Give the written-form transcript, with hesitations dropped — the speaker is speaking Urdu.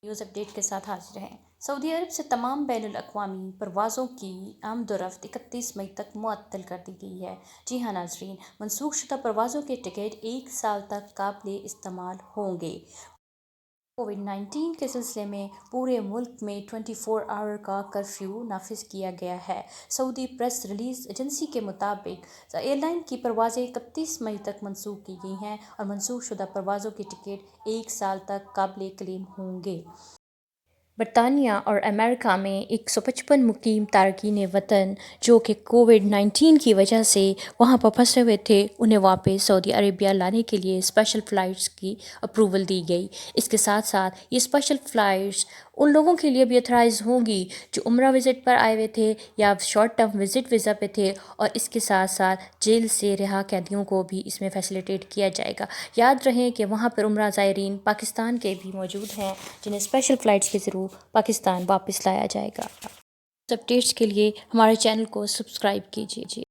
نیوز اپڈیٹ کے ساتھ حاضر ہیں۔ سعودی عرب سے تمام بین الاقوامی پروازوں کی آمد و رفت 31 مئی تک معطل کر دی گئی ہے۔ جی ہاں ناظرین، منسوخ شدہ پروازوں کے ٹکٹ 1 سال تک قابل استعمال ہوں گے۔ کووڈ-19 کے سلسلے میں پورے ملک میں 24 آور کا کرفیو نافذ کیا گیا ہے۔ سعودی پریس ریلیز ایجنسی کے مطابق ایئر لائن کی پروازیں 31 مئی تک منسوخ کی گئی ہیں اور منسوخ شدہ پروازوں کے ٹکٹ 1 سال تک قابل کلیم ہوں گے۔ برطانیہ اور امریکہ میں 155 مقیم تارکین وطن جو کہ کووڈ-19 کی وجہ سے وہاں پر پھنسے ہوئے تھے، انہیں واپس سعودی عربیہ لانے کے لیے اسپیشل فلائٹس کی اپروول دی گئی۔ اس کے ساتھ ساتھ یہ اسپیشل فلائٹس ان لوگوں کے لیے بھی اتھرائز ہوں گی جو عمرہ وزٹ پر آئے ہوئے تھے یا شارٹ ٹرم وزٹ ویزا پہ تھے، اور اس کے ساتھ ساتھ جیل سے رہا قیدیوں کو بھی اس میں فیسیلیٹیٹ کیا جائے گا۔ یاد رہیں کہ وہاں پر عمرہ زائرین پاکستان کے بھی موجود ہیں جنہیں اسپیشل فلائٹس کے ذریعے پاکستان واپس لایا جائے گا۔ اپڈیٹس کے لیے ہمارے چینل کو سبسکرائب کیجیے۔